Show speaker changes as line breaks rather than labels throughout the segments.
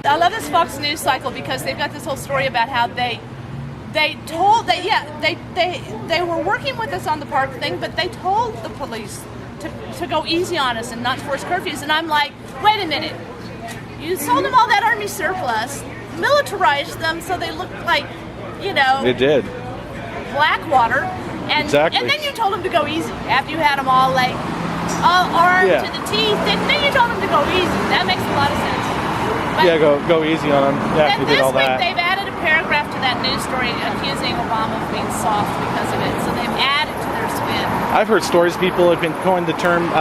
I love this Fox News cycle because they've got this whole story about how they told that they were working with us on the park thing, but they told the police to go easy on us and not to force curfews. And I'm like, wait a minute, you sold them all that army surplus, militarized them so they looked like,
It did.
Blackwater, and
exactly.
And then you told them to go easy after you had them all armed to the teeth. And then you told them to go easy. That makes a lot of sense. But
go easy on them. Yeah,
then
did all
this week
that.
they've added a paragraph to that news story accusing Obama of being soft because of it. So they've added to their spin.
I've heard stories people have been coined the term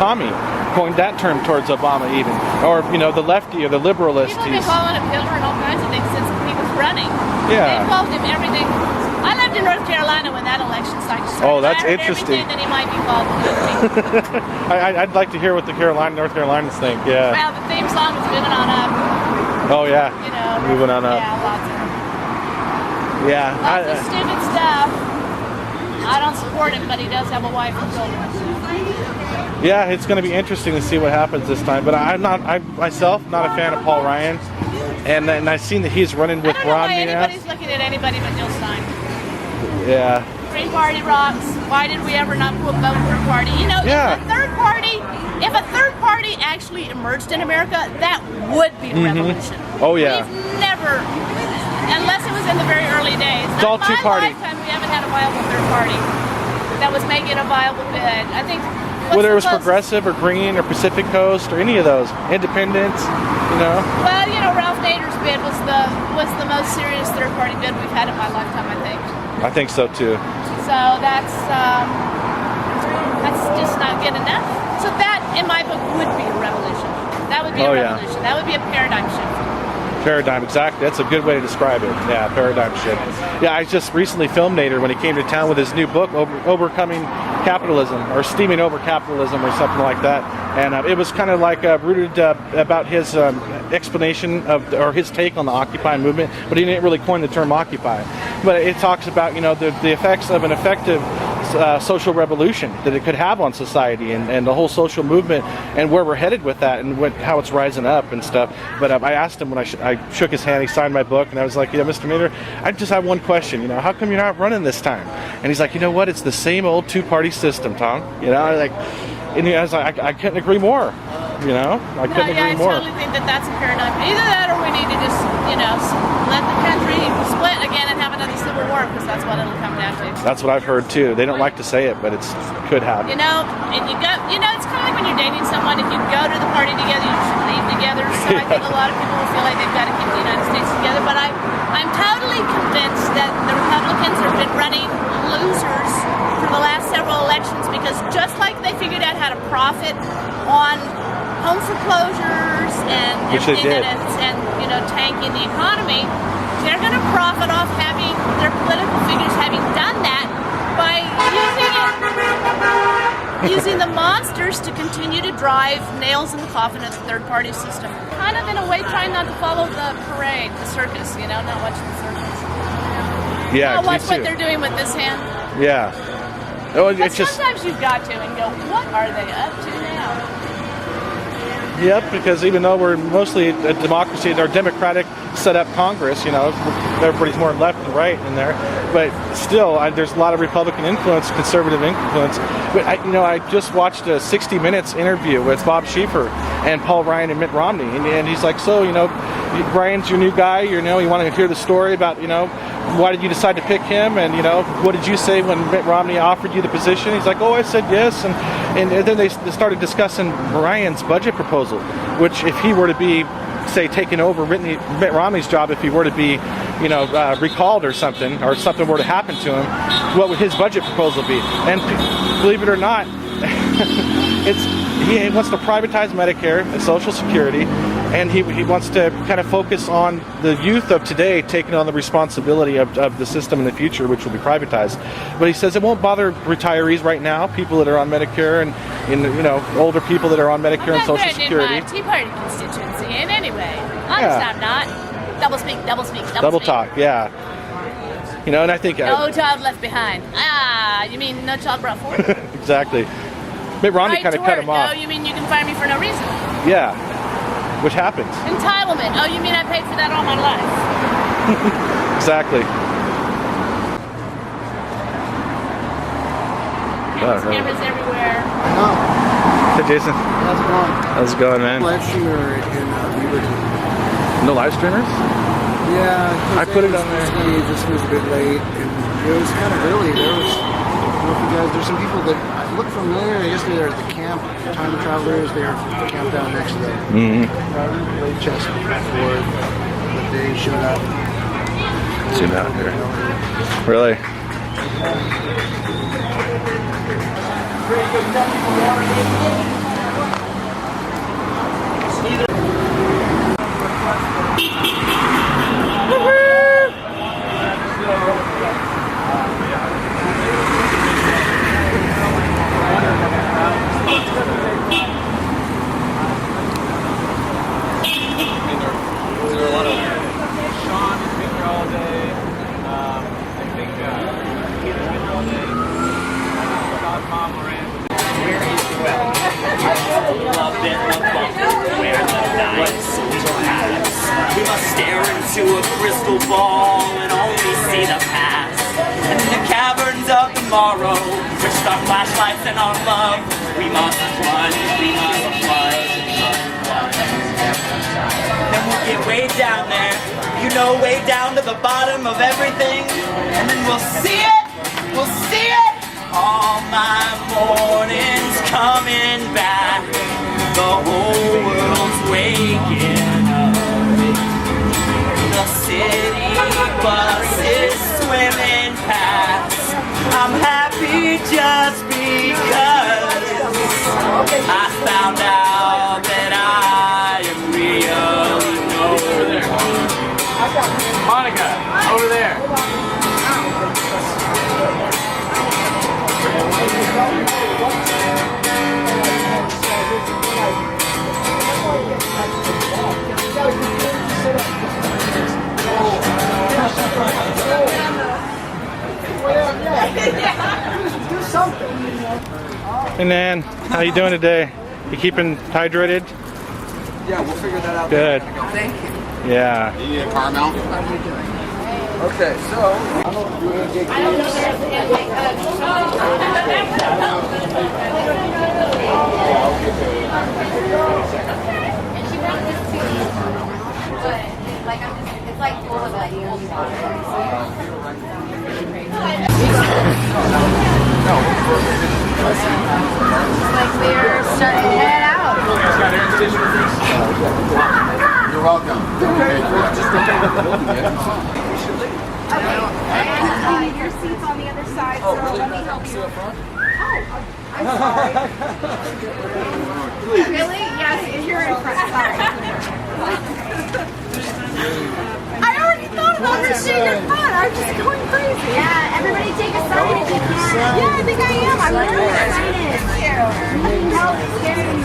commie, coined that term towards Obama even, or the lefty or the liberalist.
People have been calling him Hitler and all kinds of things since he was running.
Yeah.
They called him everything. I lived in North Carolina when that election cycle started.
Oh, that's
I heard
interesting.
Everything that he might be called.
I'd like to hear what the North Carolinians think. Yeah.
Well, the theme song was "Moving On Up."
Oh yeah. Moving on up.
Yeah, lots of it.
Yeah.
Lots of stupid stuff. I don't support him, but he does have a wife and children.
Yeah, it's going to be interesting to see what happens this time. But I'm myself not a fan of Paul Ryan, and I've seen that he's running with Romney.
I don't know why anybody's looking at anybody but Jill Stein.
Yeah.
Green Party rocks. Why did we ever not vote third party?
Yeah.
If a third party actually emerged in America, that would be a revolution.
Oh yeah.
We've never, unless it was in the very early days.
It's all two party.
Lifetime, we haven't had a viable third party that was making a viable bid. I think.
Whether it was Progressive or Green or Pacific Coast or any of those, Independents,
Well, Ralph Nader's bid was the most serious third party bid we've had in my lifetime, I think.
I think so too.
So that's just not good enough. So that, in my book, would be a revolution. That would be a revolution. That would be a paradigm shift.
Paradigm, exactly. That's a good way to describe it. Yeah, paradigm shift. Yeah, I just recently filmed Nader when he came to town with his new book, Overcoming Capitalism, or Steaming Over Capitalism, or something like that. And it was kind of like rooted about his explanation or his take on the Occupy movement, but he didn't really coin the term Occupy. But it talks about the effects of an effective social revolution that it could have on society and the whole social movement and where we're headed with that and how it's rising up and stuff. But I asked him when I shook his hand, he signed my book, and I was like, Mr. Nader, I just have one question. How come you're not running this time? And he's like, what? It's the same old two-party system, Tom. And I was like, I couldn't agree more. I couldn't agree more.
I totally think that's a paradigm. Either that, or we need to just, let the country split again and have another civil war, because that's what it'll come down to.
That's what I've heard too. They don't like to say it, but it could happen.
And you go, it's kind of like when you're dating someone. If you go to the party together, you should leave together. So I think a lot of people will feel like they've got to keep the United States together. But I'm totally convinced that the Republicans have been running losers for the last several elections, because just like they figured out how to profit on home foreclosures and everything and tanking the economy, they're going to profit off having their political figures having done that by using the monsters to continue to drive nails in the coffin of the third-party system. Kind of in a way trying not to follow the parade, the circus, not watch the circus.
Yeah,
not watch what they're doing with this hand.
Yeah. Oh,
but sometimes you've got to and go, what are they up to now?
Yep, because even though we're mostly a democracy, our democratic set-up Congress, everybody's more left and right in there, but still, there's a lot of Republican influence, conservative influence. But I just watched a 60 Minutes interview with Bob Schieffer and Paul Ryan and Mitt Romney, and he's like, so, Ryan's your new guy, you want to hear the story about, why did you decide to pick him, and what did you say when Mitt Romney offered you the position? He's like, I said yes, and then they started discussing Ryan's budget proposal, which if he were to be, say, taking over Mitt Romney's job, if he were to be, recalled or something were to happen to him, what would his budget proposal be? And believe it or not, he wants to privatize Medicare and Social Security, and he wants to kind of focus on the youth of today taking on the responsibility of the system in the future, which will be privatized. But he says it won't bother retirees right now, people that are on Medicare and older people that are on Medicare and Social Security.
In my Tea Party constituency, in any way. Honest, I'm not. Double speak.
Double talk, yeah. And I think
no child left behind. You mean no child brought forward?
Exactly. Mitt Romney kind of cut him off.
No, you mean you can fire me for no reason?
Yeah. which happens.
Entitlement. Oh, you mean I paid for that all my life?
Exactly.
Cameras everywhere.
Hey, Jason.
How's it going?
How's it going, man?
Live streamer in Beaverton.
No live streamers?
Yeah,
I put it on there.
It just was a bit late, and it was kind of early. There was, I don't know if you guys, there's some people that look familiar. Yesterday they were at the camp, time travelers. They were camped down next to the late chessboard, but they showed up.
Zoom out here. Really?
We must stare into a crystal ball and only see the past. And in the caverns of tomorrow, with our flashlights and our love, we must plunge, Then we'll get way down there, you know, way down to the bottom of everything. And then we'll see it. All my mornings coming back. The whole world's waking up. The city bus is swimming past. I'm happy just because I found out that I am real.
Monica, over there.
Hey, Nan, how you doing today? You keeping hydrated?
Yeah, we'll figure that out.
Good.
Thank you.
Yeah.
You need a car mount? Okay, so
Like we're starting to head out.
you're welcome.
Your seat's on the other side, so let me help you. I'm sorry. Really? Yes, you're in front. Sorry. I already thought about this shit in front. I'm just going crazy. Yeah, everybody take a side if you can. Yeah, I think I am. I'm really excited. No, it's scary.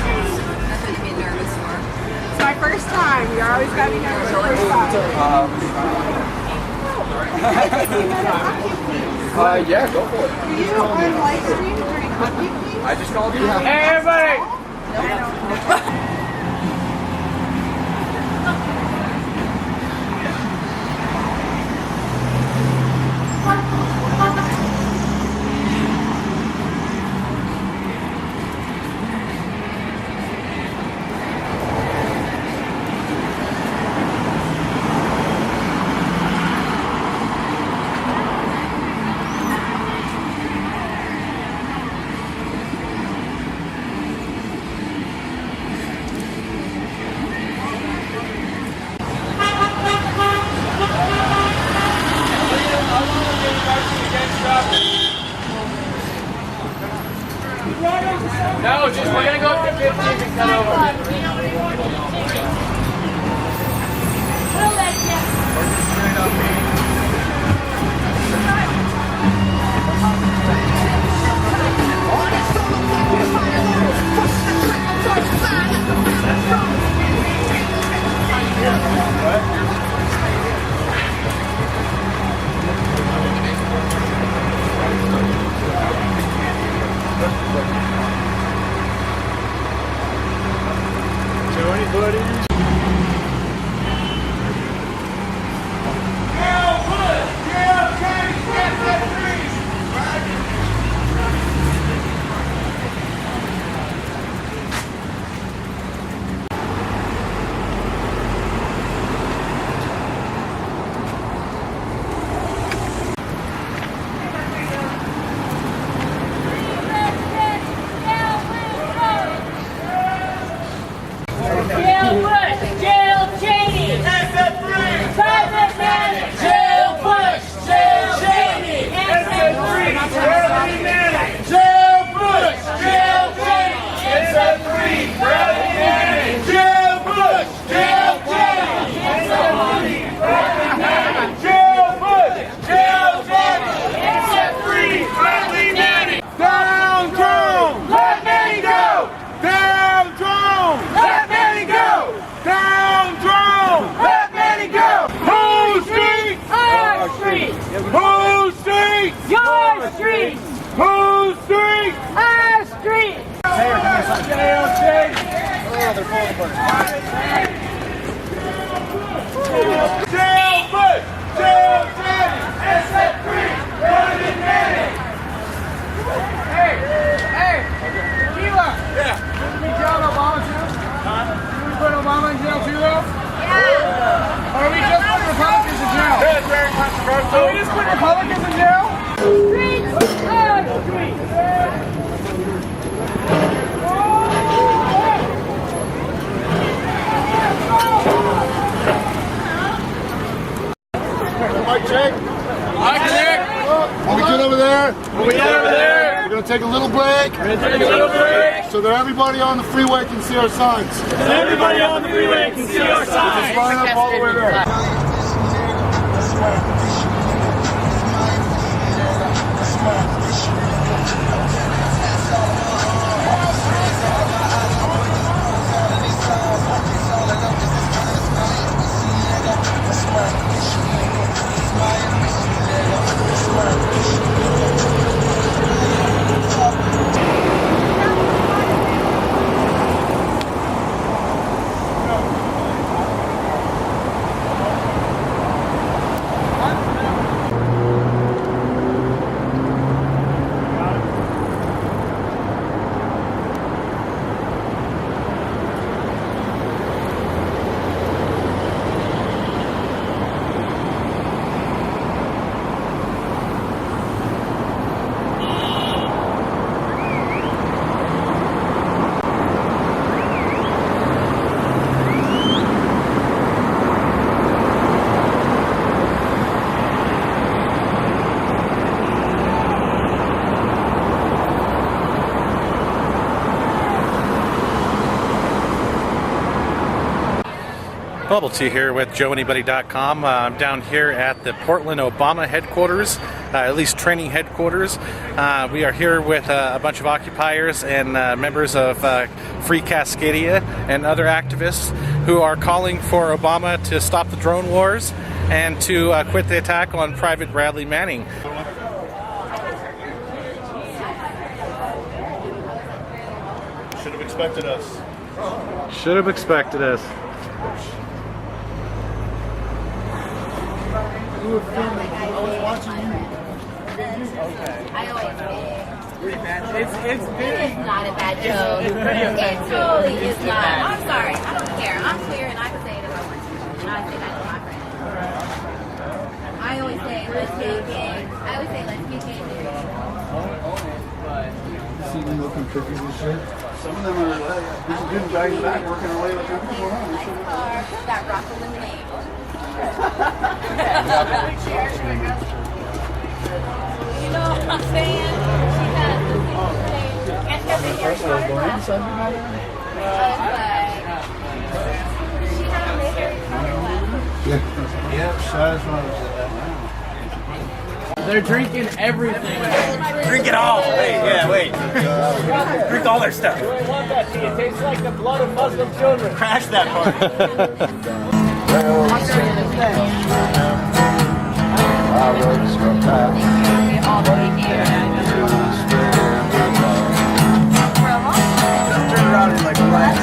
That's what you get nervous for. It's my first time. You're always got to be nervous the first time.
Yeah, go for it.
Do you on live stream during hockey, please?
I just called you.
Hey, everybody! No, just we're gonna go up to 15 and cut over. Tony Budge
they're falling apart.
Hey, Keela! Yeah. Did we jail Obama too? Huh? Did we put Obama in jail too though? Yeah. Or are we just putting Republicans in jail? That's very controversial. Are we just putting Republicans in jail?
Mike check.
Mike check.
What we doing over there?
What we doing over there?
We're going to take a little break.
We're going to take a little break.
So that everybody on the freeway can see our signs.
So everybody on the freeway can see our signs.
Just line up all the way there.
Bubble Tea here with JoeAnybody.com. I'm down here at the Portland Obama headquarters, at least training headquarters. We are here with a bunch of occupiers and members of Free Cascadia and other activists who are calling for Obama to stop the drone wars and to quit the attack on Private Bradley Manning.
Should have expected us.
Should have expected us.
You were filming. I was watching you.
I always did.
It's
It is not a bad joke. It totally is not. I'm sorry. I don't care. I'm clear and I can say it if I want to. And I say that to my friends. I always say, let's get gang. I always say, let's get gang.
See them looking cookies and shit. Some of them are like, there's a good guy in the back working away like that.
Nice car. That rock lemonade. You know what I'm saying? She has the same and every hair she had on the hair
Yeah, size runners in that now.
They're drinking everything.
Drink it all. Wait, yeah, wait. Drink all their stuff.
You don't want that tea. It tastes like the blood of Muslim children.
Crash that party.
Turn around and like relax.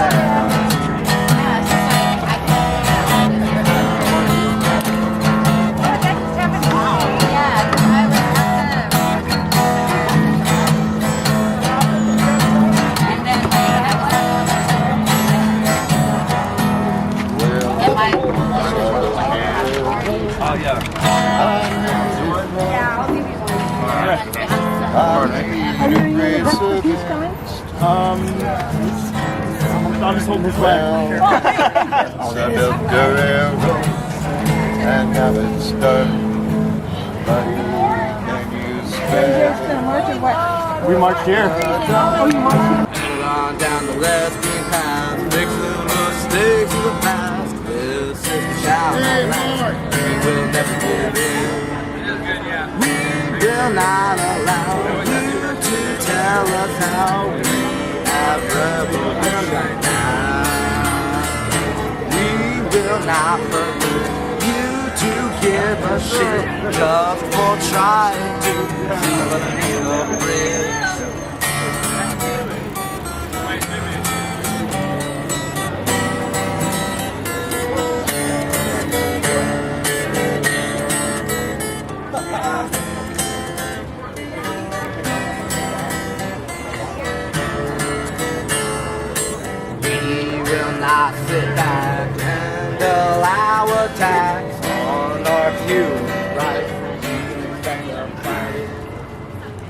Oh, yeah.
I'm just holding this flag. And have it done. We marched here.
On down the lesbian path, fix the mistakes of the past. This is the shout out loud. We will never give in. We will not allow you to tell us how we have revolution now. We will not permit you to give a shit just for trying to see the bridge. Not sit back and allow attacks on our few rights.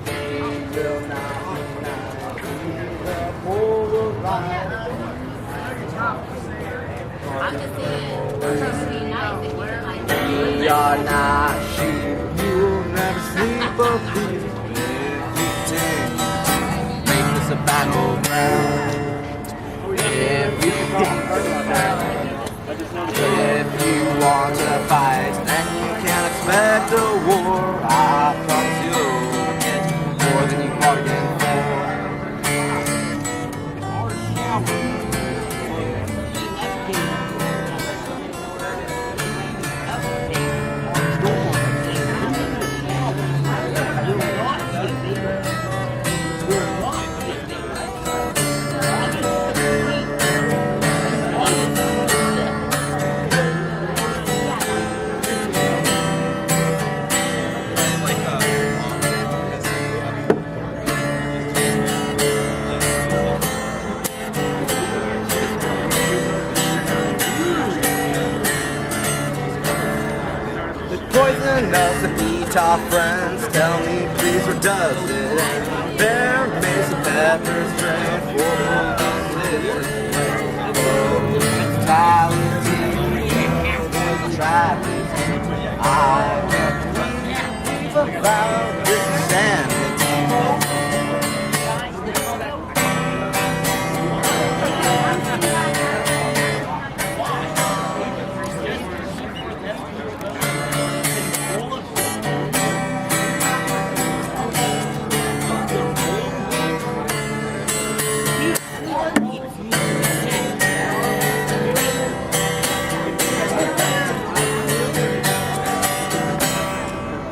We will not be the moral right. We are not sheep, you'll never sleep or feed. If you take, make this a battleground. If you want to fight, then you can't expect a war. I promise you'll get more than you bargained for. Poison us and eat our friends. Tell me please, or does it end? Bear, mace, and pepper strain for mentality, tragedy. I believe about this insanity.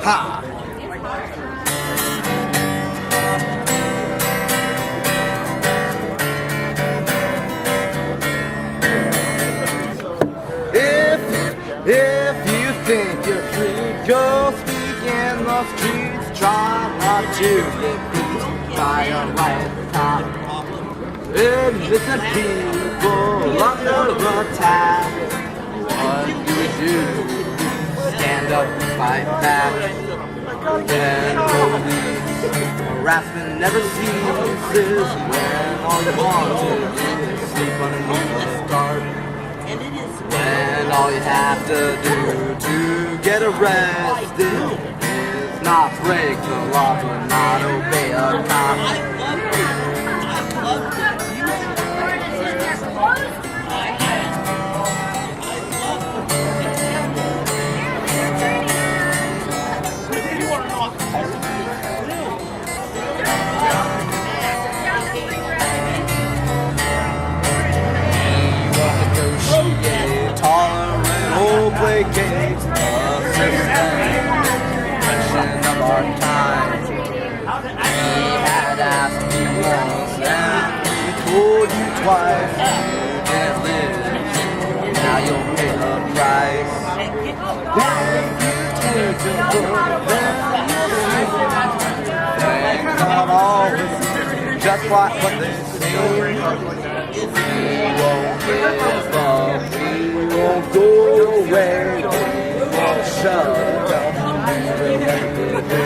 Ha! If you think you're free, go speak in the streets. Try not to get beat by a riot cop. Innocent people under attack. What do we do? Stand up and fight back. Then police harassment never ceases when all you want to do is sleep underneath the start. When all you have to do to get arrested is not break the law but not obey a cop. Play games, a system of our time. He had asked me once and he told you twice. You can't live, now you'll pay the price. If you take the book, then things not always just like what they say. We won't give up, we won't go away, we won't shut down, we will never be.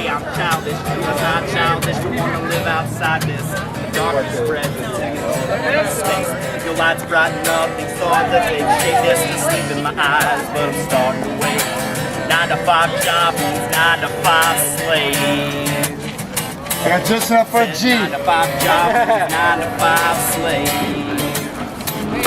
I'm childish, I'm not childish to want to live outside this. The darkness spreads into space. Your lights brighten up, these thoughts that they shake this to sleep in my eyes, but I'm starting to wake. 9 to 5 job means 9 to 5 slave.
I got just enough for a G.
9 to 5 job means 9 to 5 slave.
Hey,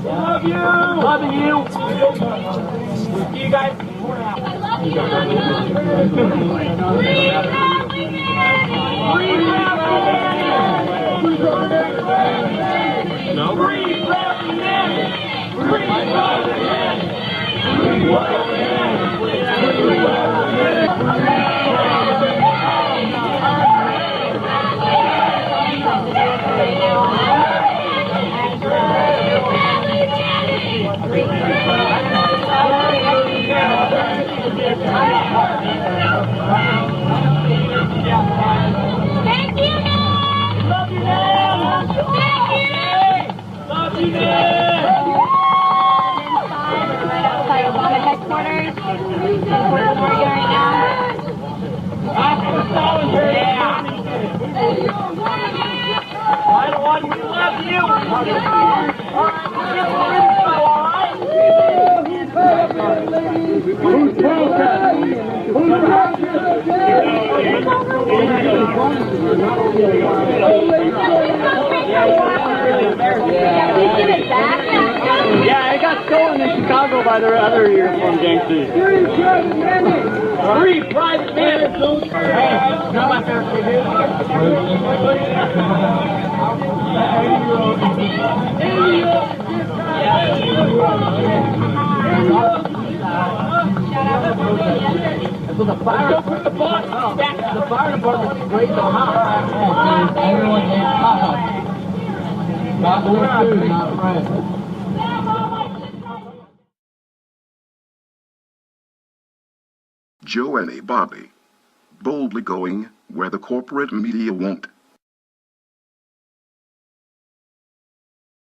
Love you. Loving you. See you guys. No. Breathe, Bradley Manning. Breathe, Bradley Manning. Breathe, Bradley
Thank you, man.
Love you, man.
Thank you.
Love you, man.
Right outside Obama headquarters. That's where we're going right now.
Yeah. I don't want you to love you. All right, we'll get more info, all right? Who's protesting? Who's yeah, it got stolen in Chicago by the other uniform gangsters. Three private men. Hey, not my favorite. So the fire put the boss back. The fire department sprayed the house. Everyone gave hot. Not more food, not bread.
Joe and Bobby, boldly going where the corporate media won't.